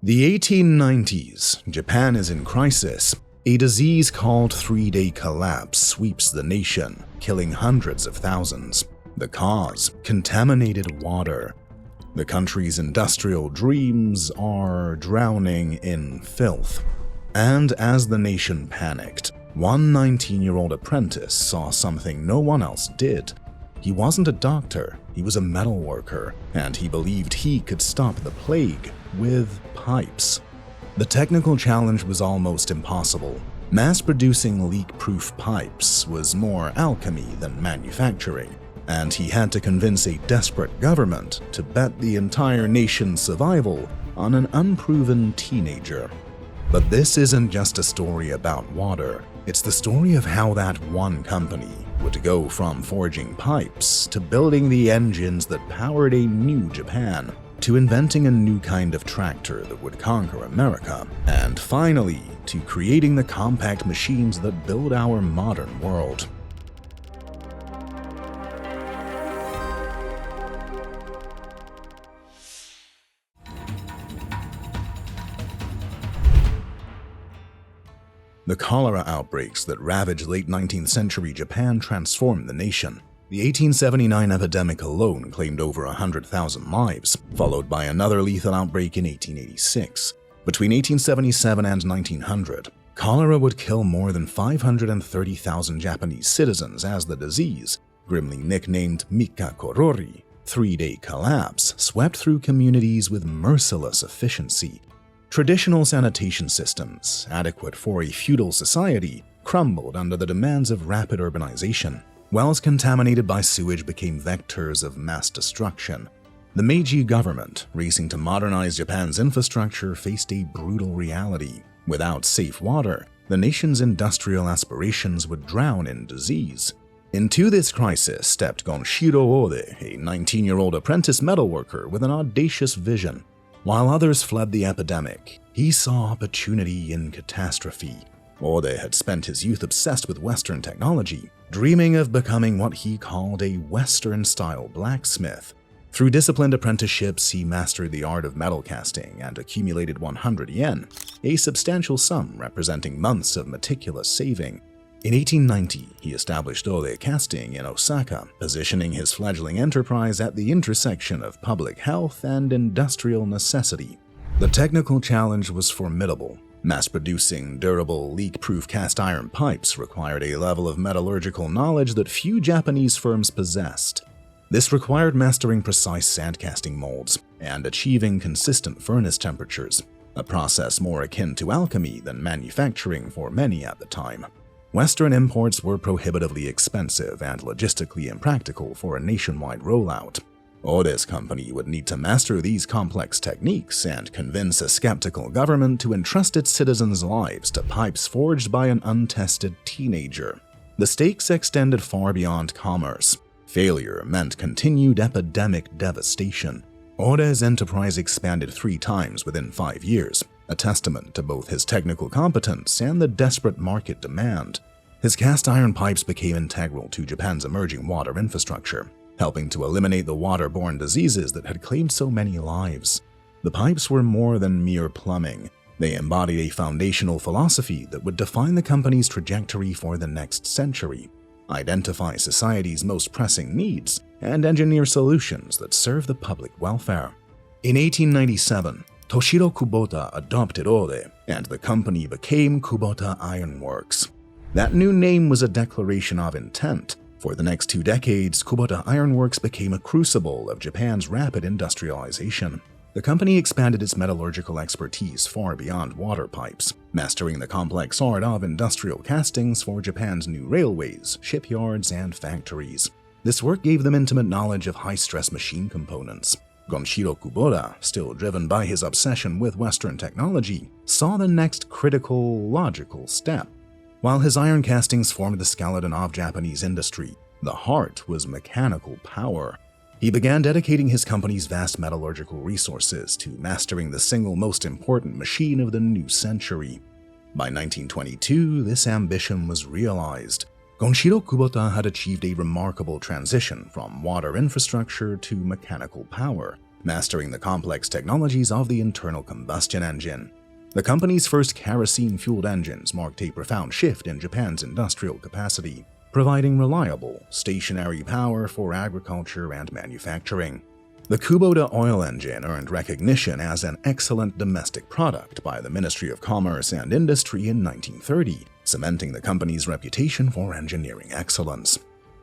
The 1890s, Japan is in crisis. A disease called three-day collapse sweeps the nation, killing hundreds of thousands. The cause? Contaminated water. The country's industrial dreams are drowning in filth. And as the nation panicked, one 19-year-old apprentice saw something no one else did. He wasn't a doctor, he was a metalworker, and he believed he could stop the plague with pipes. The technical challenge was almost impossible. Mass-producing leak-proof pipes was more alchemy than manufacturing, and he had to convince a desperate government to bet the entire nation's survival on an unproven teenager. But this isn't just a story about water. It's the story of how that one company would go from forging pipes to building the engines that powered a new Japan, to inventing a new kind of tractor that would conquer America, and finally, to creating the compact machines that build our modern world. The cholera outbreaks that ravaged late 19th century Japan transformed the nation. The 1879 epidemic alone claimed over 100,000 lives, followed by another lethal outbreak in 1886. Between 1877 and 1900, cholera would kill more than 530,000 Japanese citizens as the disease, grimly nicknamed Mika Korori, three-day collapse, swept through communities with merciless efficiency. Traditional sanitation systems, adequate for a feudal society, crumbled under the demands of rapid urbanization. Wells contaminated by sewage became vectors of mass destruction. The Meiji government, racing to modernize Japan's infrastructure, faced a brutal reality. Without safe water, the nation's industrial aspirations would drown in disease. Into this crisis stepped Gonshiro Ode, a 19-year-old apprentice metalworker with an audacious vision. While others fled the epidemic, he saw opportunity in catastrophe. Ode had spent his youth obsessed with Western technology, dreaming of becoming what he called a Western-style blacksmith. Through disciplined apprenticeships, he mastered the art of metal casting and accumulated 100 yen, a substantial sum representing months of meticulous saving. In 1890, he established Ode Casting in Osaka, positioning his fledgling enterprise at the intersection of public health and industrial necessity. The technical challenge was formidable. Mass-producing durable, leak-proof cast iron pipes required a level of metallurgical knowledge that few Japanese firms possessed. This required mastering precise sandcasting molds and achieving consistent furnace temperatures, a process more akin to alchemy than manufacturing for many at the time. Western imports were prohibitively expensive and logistically impractical for a nationwide rollout. Ode's company would need to master these complex techniques and convince a skeptical government to entrust its citizens' lives to pipes forged by an untested teenager. The stakes extended far beyond commerce. Failure meant continued epidemic devastation. Ode's enterprise expanded 3 times within 5 years, a testament to both his technical competence and the desperate market demand. His cast iron pipes became integral to Japan's emerging water infrastructure, helping to eliminate the waterborne diseases that had claimed so many lives. The pipes were more than mere plumbing. They embodied a foundational philosophy that would define the company's trajectory for the next century, identify society's most pressing needs, and engineer solutions that serve the public welfare. In 1897, Toshiro Kubota adopted Ode, and the company became Kubota Iron Works. That new name was a declaration of intent. For the next 2 decades, Kubota Iron Works became a crucible of Japan's rapid industrialization. The company expanded its metallurgical expertise far beyond water pipes, mastering the complex art of industrial castings for Japan's new railways, shipyards, and factories. This work gave them intimate knowledge of high-stress machine components. Gonshiro Kubota, still driven by his obsession with Western technology, saw the next critical, logical step. While his iron castings formed the skeleton of Japanese industry, the heart was mechanical power. He began dedicating his company's vast metallurgical resources to mastering the single most important machine of the new century. By 1922, this ambition was realized. Gonshiro Kubota had achieved a remarkable transition from water infrastructure to mechanical power, mastering the complex technologies of the internal combustion engine. The company's first kerosene-fueled engines marked a profound shift in Japan's industrial capacity, providing reliable, stationary power for agriculture and manufacturing. The Kubota oil engine earned recognition as an excellent domestic product by the Ministry of Commerce and Industry in 1930, cementing the company's reputation for engineering excellence.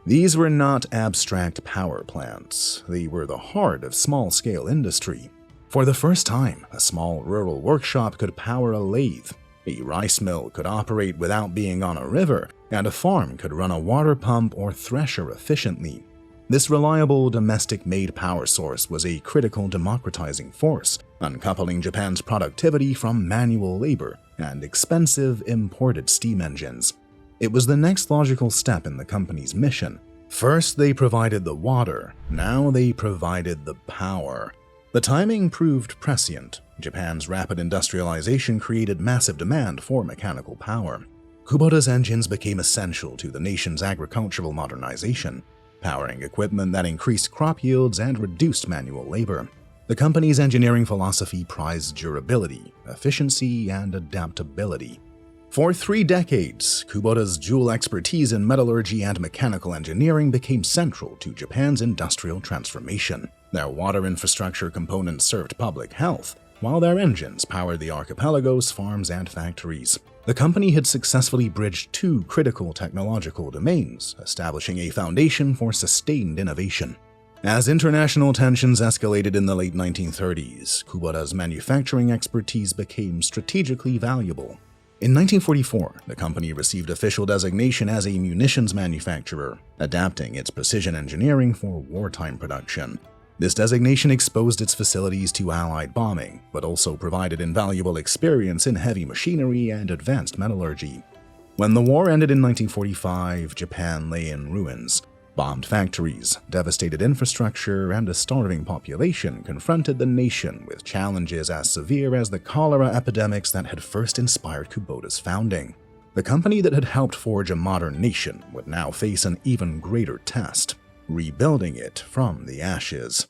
These were not abstract power plants. They were the heart of small-scale industry. For the first time, a small rural workshop could power a lathe, a rice mill could operate without being on a river, and a farm could run a water pump or thresher efficiently. This reliable, domestic-made power source was a critical democratizing force, uncoupling Japan's productivity from manual labor and expensive imported steam engines. It was the next logical step in the company's mission. First, they provided the water. Now they provided the power. The timing proved prescient. Japan's rapid industrialization created massive demand for mechanical power. Kubota's engines became essential to the nation's agricultural modernization, powering equipment that increased crop yields and reduced manual labor. The company's engineering philosophy prized durability, efficiency, and adaptability. For 3 decades, Kubota's dual expertise in metallurgy and mechanical engineering became central to Japan's industrial transformation. Their water infrastructure components served public health, while their engines powered the archipelago's farms and factories. The company had successfully bridged 2 critical technological domains, establishing a foundation for sustained innovation. As international tensions escalated in the late 1930s, Kubota's manufacturing expertise became strategically valuable. In 1944, the company received official designation as a munitions manufacturer, adapting its precision engineering for wartime production. This designation exposed its facilities to Allied bombing, but also provided invaluable experience in heavy machinery and advanced metallurgy. When the war ended in 1945, Japan lay in ruins. Bombed factories, devastated infrastructure, and a starving population confronted the nation with challenges as severe as the cholera epidemics that had first inspired Kubota's founding. The company that had helped forge a modern nation would now face an even greater test, rebuilding it from the ashes.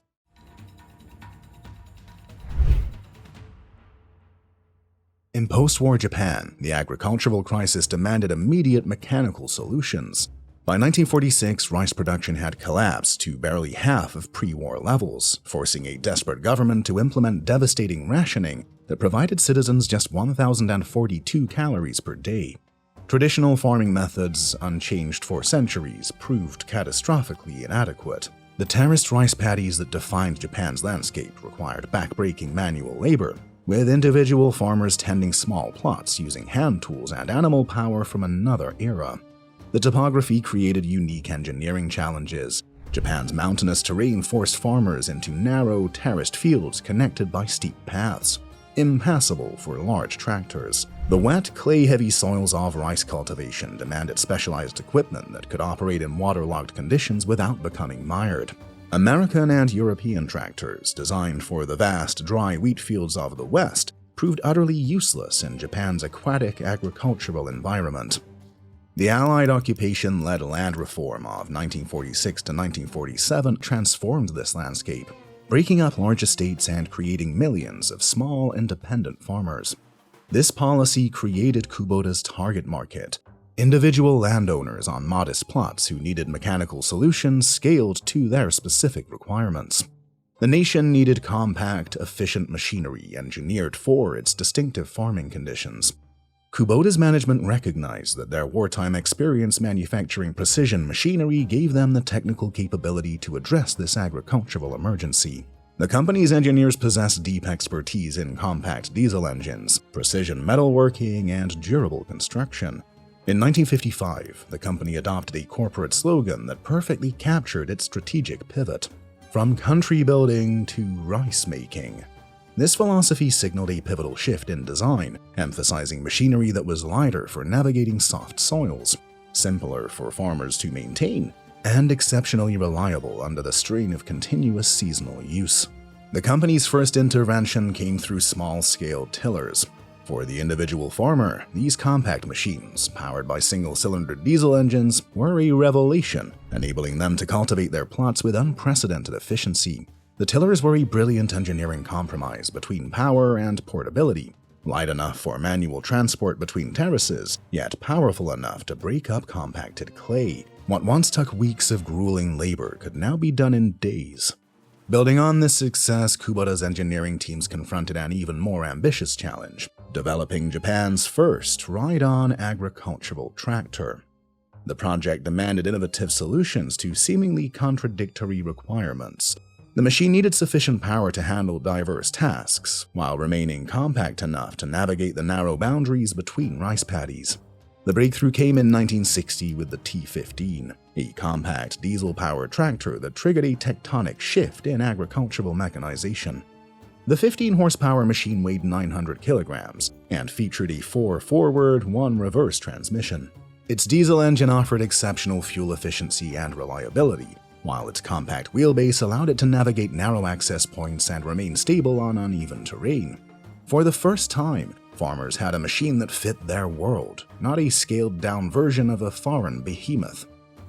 In post-war Japan, the agricultural crisis demanded immediate mechanical solutions. By 1946, rice production had collapsed to barely half of pre-war levels, forcing a desperate government to implement devastating rationing that provided citizens just 1,042 calories per day. Traditional farming methods, unchanged for centuries, proved catastrophically inadequate. The terraced rice paddies that defined Japan's landscape required backbreaking manual labor, with individual farmers tending small plots using hand tools and animal power from another era. The topography created unique engineering challenges. Japan's mountainous terrain forced farmers into narrow, terraced fields connected by steep paths, impassable for large tractors. The wet, clay-heavy soils of rice cultivation demanded specialized equipment that could operate in waterlogged conditions without becoming mired. American and European tractors, designed for the vast, dry wheat fields of the West, proved utterly useless in Japan's aquatic agricultural environment. The Allied occupation-led land reform of 1946 to 1947 transformed this landscape, breaking up large estates and creating millions of small, independent farmers. This policy created Kubota's target market. Individual landowners on modest plots who needed mechanical solutions scaled to their specific requirements. The nation needed compact, efficient machinery engineered for its distinctive farming conditions. Kubota's management recognized that their wartime experience manufacturing precision machinery gave them the technical capability to address this agricultural emergency. The company's engineers possessed deep expertise in compact diesel engines, precision metalworking, and durable construction. In 1955, the company adopted a corporate slogan that perfectly captured its strategic pivot, from country building to rice making. This philosophy signaled a pivotal shift in design, emphasizing machinery that was lighter for navigating soft soils, simpler for farmers to maintain, and exceptionally reliable under the strain of continuous seasonal use. The company's first intervention came through small-scale tillers. For the individual farmer, these compact machines, powered by single-cylinder diesel engines, were a revelation, enabling them to cultivate their plots with unprecedented efficiency. The tillers were a brilliant engineering compromise between power and portability, light enough for manual transport between terraces, yet powerful enough to break up compacted clay. What once took weeks of grueling labor could now be done in days. Building on this success, Kubota's engineering teams confronted an even more ambitious challenge, developing Japan's first ride-on agricultural tractor. The project demanded innovative solutions to seemingly contradictory requirements. The machine needed sufficient power to handle diverse tasks, while remaining compact enough to navigate the narrow boundaries between rice paddies. The breakthrough came in 1960 with the T-15, a compact diesel-powered tractor that triggered a tectonic shift in agricultural mechanization. The 15-horsepower machine weighed 900 kilograms and featured a 4 forward, 1 reverse transmission. Its diesel engine offered exceptional fuel efficiency and reliability, while its compact wheelbase allowed it to navigate narrow access points and remain stable on uneven terrain. For the first time, farmers had a machine that fit their world, not a scaled-down version of a foreign behemoth.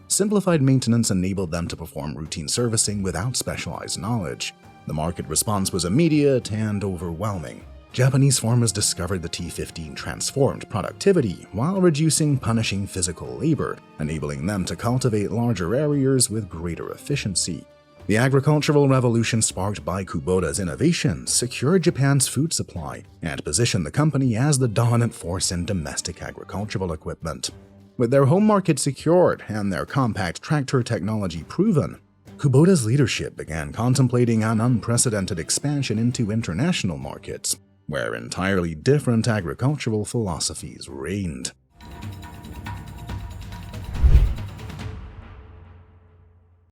Simplified maintenance enabled them to perform routine servicing without specialized knowledge. The market response was immediate and overwhelming. Japanese farmers discovered the T-15 transformed productivity while reducing punishing physical labor, enabling them to cultivate larger areas with greater efficiency. The agricultural revolution sparked by Kubota's innovations secured Japan's food supply and positioned the company as the dominant force in domestic agricultural equipment. With their home market secured and their compact tractor technology proven, Kubota's leadership began contemplating an unprecedented expansion into international markets, where entirely different agricultural philosophies reigned.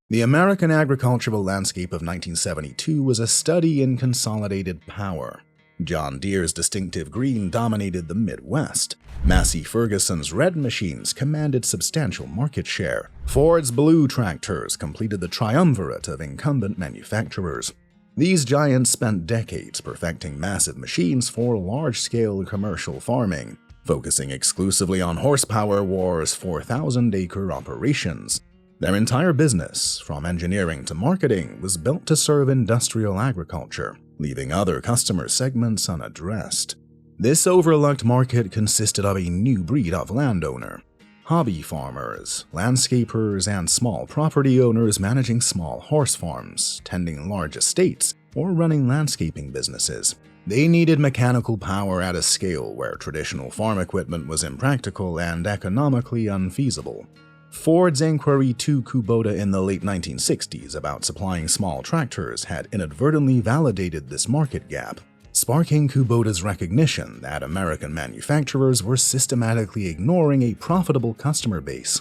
The American agricultural landscape of 1972 was a study in consolidated power. John Deere's distinctive green dominated the Midwest. Massey Ferguson's red machines commanded substantial market share. Ford's blue tractors completed the triumvirate of incumbent manufacturers. These giants spent decades perfecting massive machines for large-scale commercial farming, focusing exclusively on horsepower wars 4,000-acre operations. Their entire business, from engineering to marketing, was built to serve industrial agriculture, leaving other customer segments unaddressed. This overlooked market consisted of a new breed of landowner: hobby farmers, landscapers, and small property owners managing small horse farms, tending large estates, or running landscaping businesses. They needed mechanical power at a scale where traditional farm equipment was impractical and economically unfeasible. Ford's inquiry to Kubota in the late 1960s about supplying small tractors had inadvertently validated this market gap, sparking Kubota's recognition that American manufacturers were systematically ignoring a profitable customer base.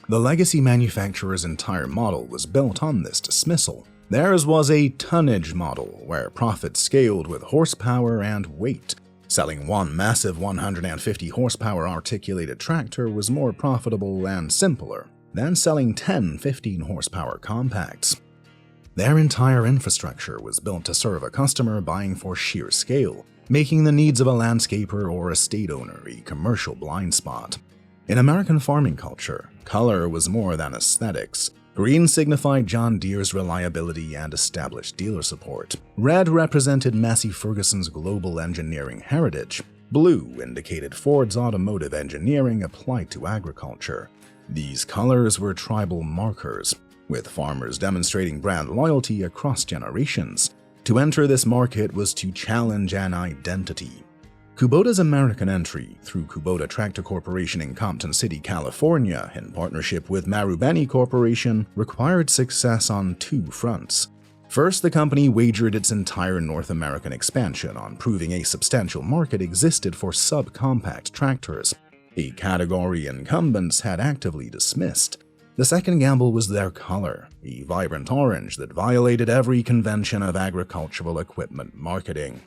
The legacy manufacturer's entire model was built on this dismissal. Theirs was a tonnage model where profits scaled with horsepower and weight. Selling one massive 150 horsepower articulated tractor was more profitable and simpler than selling 10 15 horsepower compacts. Their entire infrastructure was built to serve a customer buying for sheer scale, making the needs of a landscaper or estate owner a commercial blind spot. In American farming culture, color was more than aesthetics. Green signified John Deere's reliability and established dealer support. Red represented Massey Ferguson's global engineering heritage. Blue indicated Ford's automotive engineering applied to agriculture. These colors were tribal markers, with farmers demonstrating brand loyalty across generations. To enter this market was to challenge an identity. Kubota's American entry through Kubota Tractor Corporation in Compton City, California, in partnership with Marubeni Corporation, required success on two fronts. First, the company wagered its entire North American expansion on proving a substantial market existed for subcompact tractors, a category incumbents had actively dismissed. The second gamble was their color, a vibrant orange that violated every convention of agricultural equipment marketing.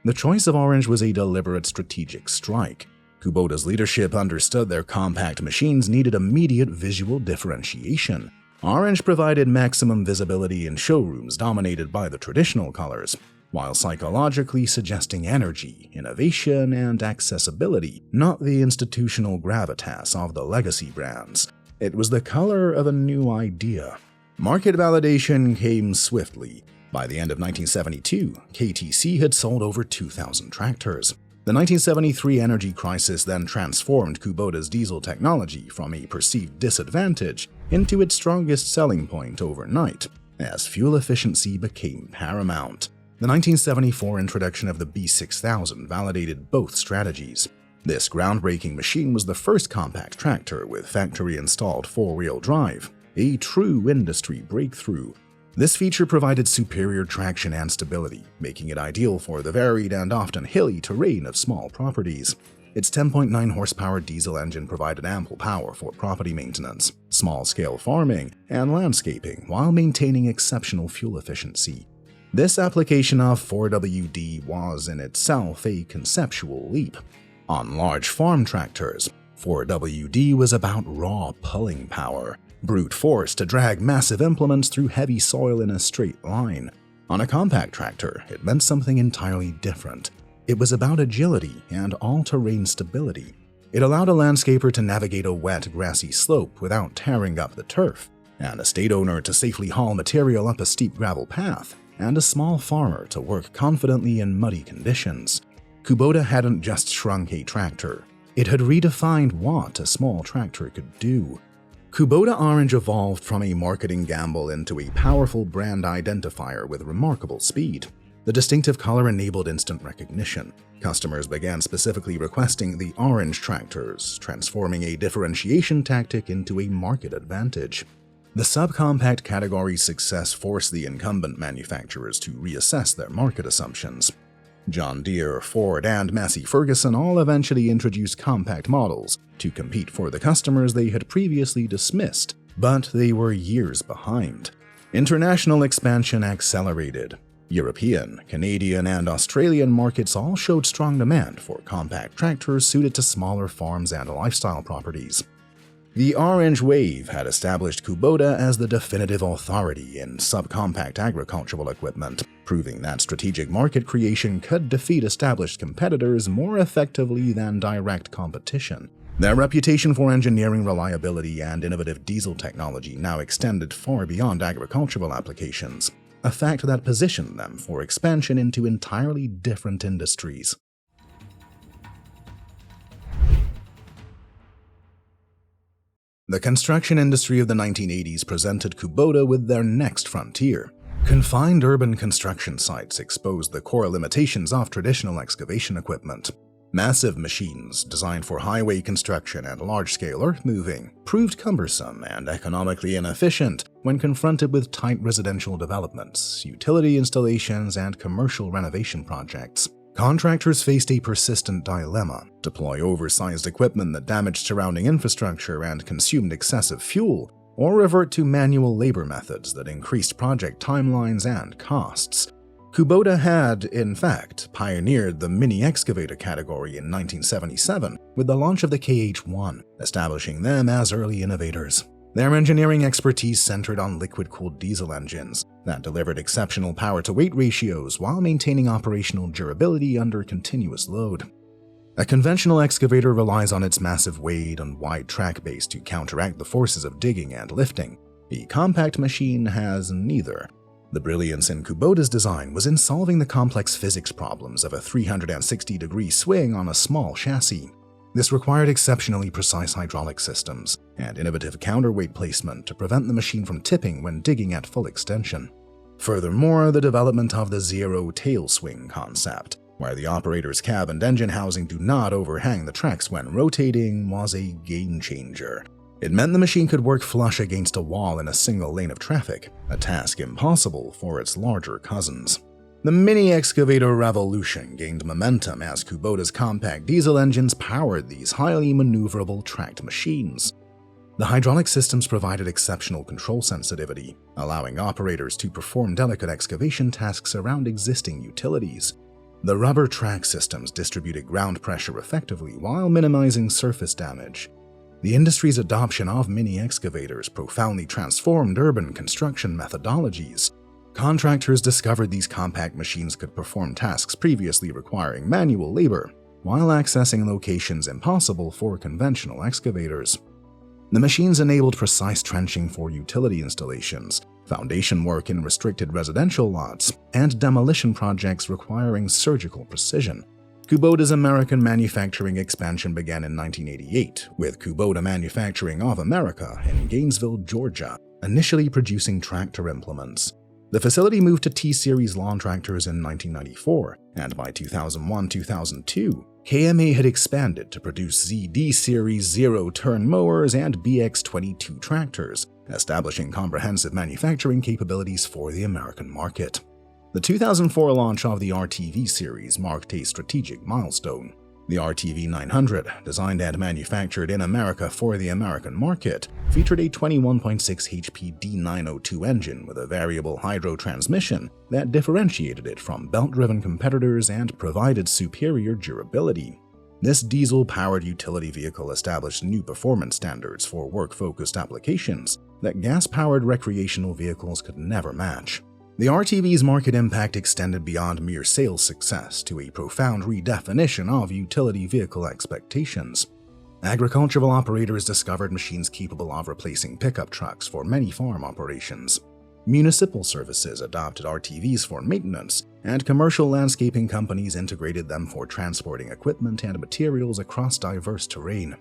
The choice of orange was a deliberate strategic strike. Kubota's leadership understood their compact machines needed immediate visual differentiation. Orange provided maximum visibility in showrooms dominated by the traditional colors, while psychologically suggesting energy, innovation, and accessibility, not the institutional gravitas of the legacy brands. It was the color of a new idea. Market validation came swiftly. By the end of 1972, KTC had sold over 2,000 tractors. The 1973 energy crisis then transformed Kubota's diesel technology from a perceived disadvantage into its strongest selling point overnight, as fuel efficiency became paramount. The 1974 introduction of the B6000 validated both strategies. This groundbreaking machine was the first compact tractor with factory-installed four-wheel drive, a true industry breakthrough. This feature provided superior traction and stability, making it ideal for the varied and often hilly terrain of small properties. Its 10.9 horsepower diesel engine provided ample power for property maintenance, small-scale farming, and landscaping while maintaining exceptional fuel efficiency. This application of 4WD was in itself a conceptual leap. On large farm tractors, 4WD was about raw pulling power, brute force to drag massive implements through heavy soil in a straight line. On a compact tractor, it meant something entirely different. It was about agility and all-terrain stability. It allowed a landscaper to navigate a wet, grassy slope without tearing up the turf, and a estate owner to safely haul material up a steep gravel path, and a small farmer to work confidently in muddy conditions. Kubota hadn't just shrunk a tractor. It had redefined what a small tractor could do. Kubota Orange evolved from a marketing gamble into a powerful brand identifier with remarkable speed. The distinctive color enabled instant recognition. Customers began specifically requesting the orange tractors, transforming a differentiation tactic into a market advantage. The subcompact category's success forced the incumbent manufacturers to reassess their market assumptions. John Deere, Ford, and Massey Ferguson all eventually introduced compact models to compete for the customers they had previously dismissed, but they were years behind. International expansion accelerated. European, Canadian, and Australian markets all showed strong demand for compact tractors suited to smaller farms and lifestyle properties. The Orange Wave had established Kubota as the definitive authority in subcompact agricultural equipment, proving that strategic market creation could defeat established competitors more effectively than direct competition. Their reputation for engineering reliability and innovative diesel technology now extended far beyond agricultural applications, a fact that positioned them for expansion into entirely different industries. The construction industry of the 1980s presented Kubota with their next frontier. Confined urban construction sites exposed the core limitations of traditional excavation equipment. Massive machines, designed for highway construction and large-scale earth-moving, proved cumbersome and economically inefficient when confronted with tight residential developments, utility installations, and commercial renovation projects. Contractors faced a persistent dilemma: deploy oversized equipment that damaged surrounding infrastructure and consumed excessive fuel, or revert to manual labor methods that increased project timelines and costs. Kubota had, in fact, pioneered the Mini-Excavator category in 1977 with the launch of the KH-1, establishing them as early innovators. Their engineering expertise centered on liquid-cooled diesel engines that delivered exceptional power-to-weight ratios while maintaining operational durability under continuous load. A conventional excavator relies on its massive weight and wide track base to counteract the forces of digging and lifting. A compact machine has neither. The brilliance in Kubota's design was in solving the complex physics problems of a 360-degree swing on a small chassis. This required exceptionally precise hydraulic systems and innovative counterweight placement to prevent the machine from tipping when digging at full extension. Furthermore, the development of the zero tail swing concept, where the operator's cab and engine housing do not overhang the tracks when rotating, was a game changer. It meant the machine could work flush against a wall in a single lane of traffic, a task impossible for its larger cousins. The Mini-Excavator revolution gained momentum as Kubota's compact diesel engines powered these highly maneuverable tracked machines. The hydraulic systems provided exceptional control sensitivity, allowing operators to perform delicate excavation tasks around existing utilities. The rubber track systems distributed ground pressure effectively while minimizing surface damage. The industry's adoption of mini-excavators profoundly transformed urban construction methodologies. Contractors discovered these compact machines could perform tasks previously requiring manual labor, while accessing locations impossible for conventional excavators. The machines enabled precise trenching for utility installations, foundation work in restricted residential lots, and demolition projects requiring surgical precision. Kubota's American manufacturing expansion began in 1988, with Kubota Manufacturing of America in Gainesville, Georgia, initially producing tractor implements. The facility moved to T-Series lawn tractors in 1994, and by 2001-2002, KMA had expanded to produce ZD Series zero-turn mowers and BX22 tractors, establishing comprehensive manufacturing capabilities for the American market. The 2004 launch of the RTV series marked a strategic milestone. The RTV 900, designed and manufactured in America for the American market, featured a 21.6 HP D902 engine with a variable hydro transmission that differentiated it from belt-driven competitors and provided superior durability. This diesel-powered utility vehicle established new performance standards for work-focused applications that gas-powered recreational vehicles could never match. The RTV's market impact extended beyond mere sales success to a profound redefinition of utility vehicle expectations. Agricultural operators discovered machines capable of replacing pickup trucks for many farm operations. Municipal services adopted RTVs for maintenance, and commercial landscaping companies integrated them for transporting equipment and materials across diverse terrain.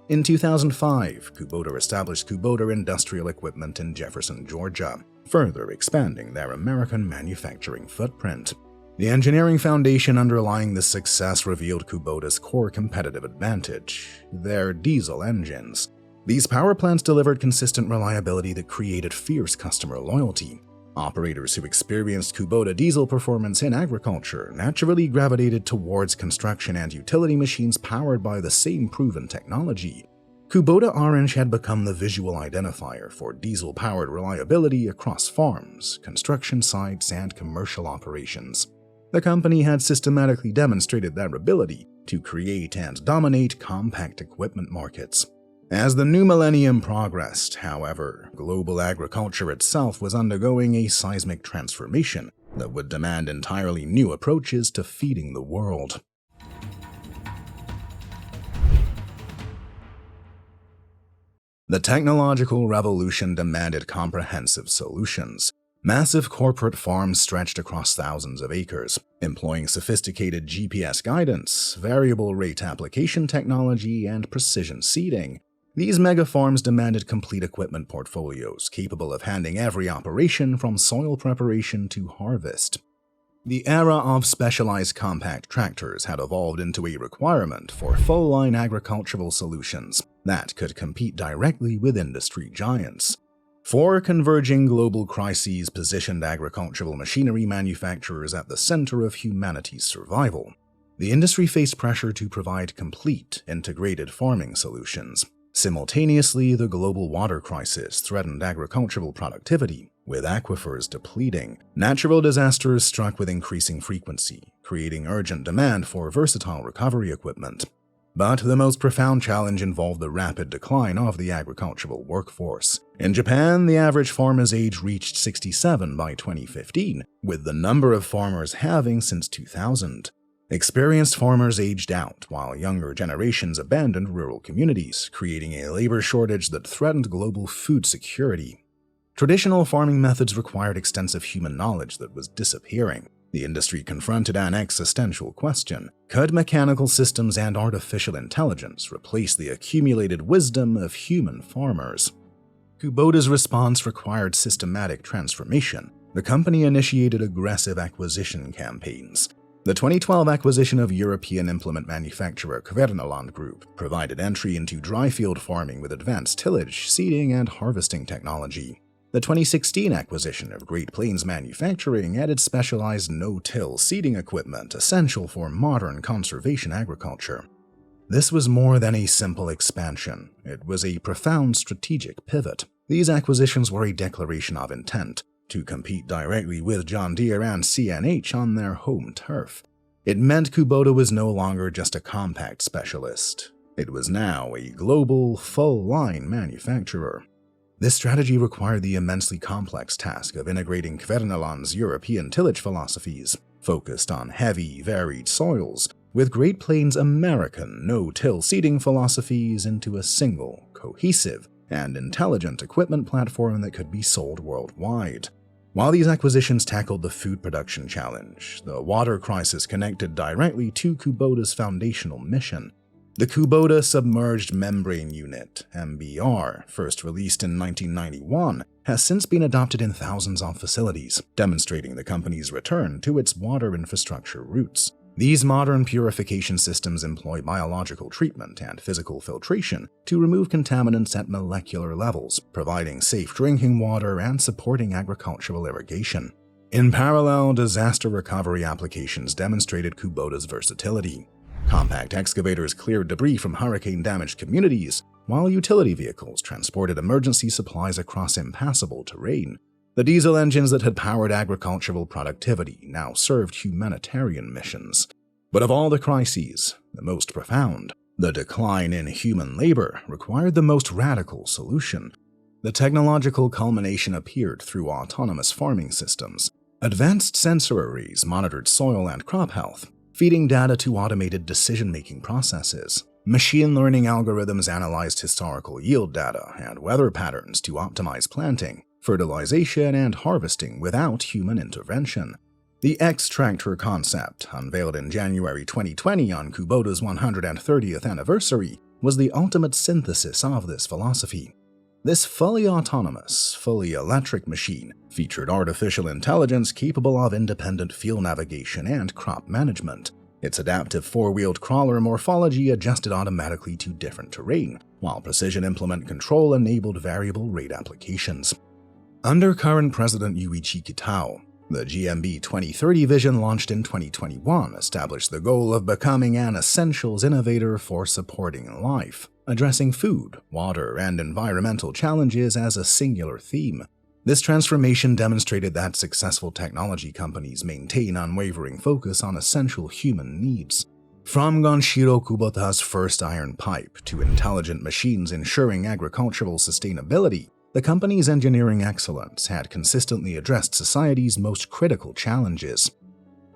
In 2005, Kubota established Kubota Industrial Equipment in Jefferson, Georgia, further expanding their American manufacturing footprint. The engineering foundation underlying this success revealed Kubota's core competitive advantage: their diesel engines. These power plants delivered consistent reliability that created fierce customer loyalty. Operators who experienced Kubota diesel performance in agriculture naturally gravitated towards construction and utility machines powered by the same proven technology. Kubota Orange had become the visual identifier for diesel-powered reliability across farms, construction sites, and commercial operations. The company had systematically demonstrated their ability to create and dominate compact equipment markets. As the new millennium progressed, however, global agriculture itself was undergoing a seismic transformation that would demand entirely new approaches to feeding the world. The technological revolution demanded comprehensive solutions. Massive corporate farms stretched across thousands of acres, employing sophisticated GPS guidance, variable rate application technology, and precision seeding. These mega farms demanded complete equipment portfolios capable of handling every operation from soil preparation to harvest. The era of specialized compact tractors had evolved into a requirement for full-line agricultural solutions that could compete directly with industry giants. Four converging global crises positioned agricultural machinery manufacturers at the center of humanity's survival. The industry faced pressure to provide complete, integrated farming solutions. Simultaneously, the global water crisis threatened agricultural productivity, with aquifers depleting. Natural disasters struck with increasing frequency, creating urgent demand for versatile recovery equipment. But the most profound challenge involved the rapid decline of the agricultural workforce. In Japan, the average farmer's age reached 67 by 2015, with the number of farmers halving since 2000. Experienced farmers aged out, while younger generations abandoned rural communities, creating a labor shortage that threatened global food security. Traditional farming methods required extensive human knowledge that was disappearing. The industry confronted an existential question: could mechanical systems and artificial intelligence replace the accumulated wisdom of human farmers? Kubota's response required systematic transformation. The company initiated aggressive acquisition campaigns. The 2012 acquisition of European implement manufacturer Kverneland Group provided entry into dry field farming with advanced tillage, seeding, and harvesting technology. The 2016 acquisition of Great Plains Manufacturing added specialized no-till seeding equipment essential for modern conservation agriculture. This was more than a simple expansion. It was a profound strategic pivot. These acquisitions were a declaration of intent to compete directly with John Deere and CNH on their home turf. It meant Kubota was no longer just a compact specialist. It was now a global, full-line manufacturer. This strategy required the immensely complex task of integrating Kverneland's European tillage philosophies, focused on heavy, varied soils, with Great Plains' American no-till seeding philosophies into a single, cohesive, and intelligent equipment platform that could be sold worldwide. While these acquisitions tackled the food production challenge, the water crisis connected directly to Kubota's foundational mission. The Kubota Submerged Membrane Unit, MBR, first released in 1991, has since been adopted in thousands of facilities, demonstrating the company's return to its water infrastructure roots. These modern purification systems employ biological treatment and physical filtration to remove contaminants at molecular levels, providing safe drinking water and supporting agricultural irrigation. In parallel, disaster recovery applications demonstrated Kubota's versatility. Compact excavators cleared debris from hurricane-damaged communities, while utility vehicles transported emergency supplies across impassable terrain. The diesel engines that had powered agricultural productivity now served humanitarian missions. But of all the crises, the most profound, the decline in human labor, required the most radical solution. The technological culmination appeared through autonomous farming systems. Advanced sensor arrays monitored soil and crop health, feeding data to automated decision-making processes. Machine learning algorithms analyzed historical yield data and weather patterns to optimize planting, fertilization, and harvesting without human intervention. The X-Tractor concept, unveiled in January 2020 on Kubota's 130th anniversary, was the ultimate synthesis of this philosophy. This fully autonomous, fully electric machine featured artificial intelligence capable of independent field navigation and crop management. Its adaptive four-wheeled crawler morphology adjusted automatically to different terrain, while precision implement control enabled variable rate applications. Under current President Yuichi Kitao, the GMB 2030 vision launched in 2021 established the goal of becoming an essentials innovator for supporting life, addressing food, water, and environmental challenges as a singular theme. This transformation demonstrated that successful technology companies maintain unwavering focus on essential human needs. From Gonshiro Kubota's first iron pipe to intelligent machines ensuring agricultural sustainability, the company's engineering excellence had consistently addressed society's most critical challenges.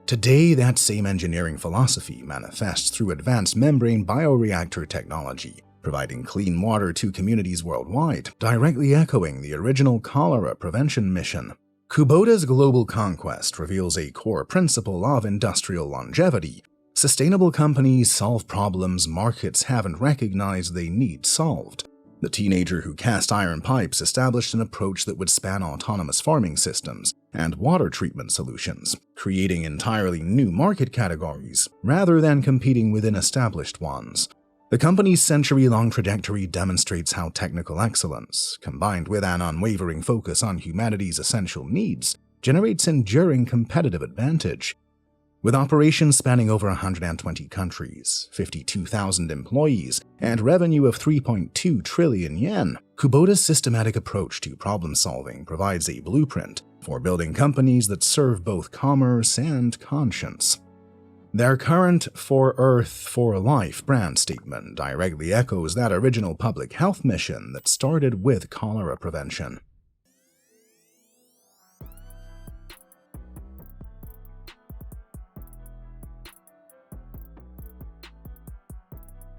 Today, that same engineering philosophy manifests through advanced membrane bioreactor technology, providing clean water to communities worldwide, directly echoing the original cholera prevention mission. Kubota's global conquest reveals a core principle of industrial longevity. Sustainable companies solve problems markets haven't recognized they need solved. The teenager who cast iron pipes established an approach that would span autonomous farming systems and water treatment solutions, creating entirely new market categories rather than competing within established ones. The company's century-long trajectory demonstrates how technical excellence, combined with an unwavering focus on humanity's essential needs, generates enduring competitive advantage. With operations spanning over 120 countries, 52,000 employees, and revenue of 3.2 trillion yen, Kubota's systematic approach to problem-solving provides a blueprint for building companies that serve both commerce and conscience. Their current For Earth, For Life brand statement directly echoes that original public health mission that started with cholera prevention.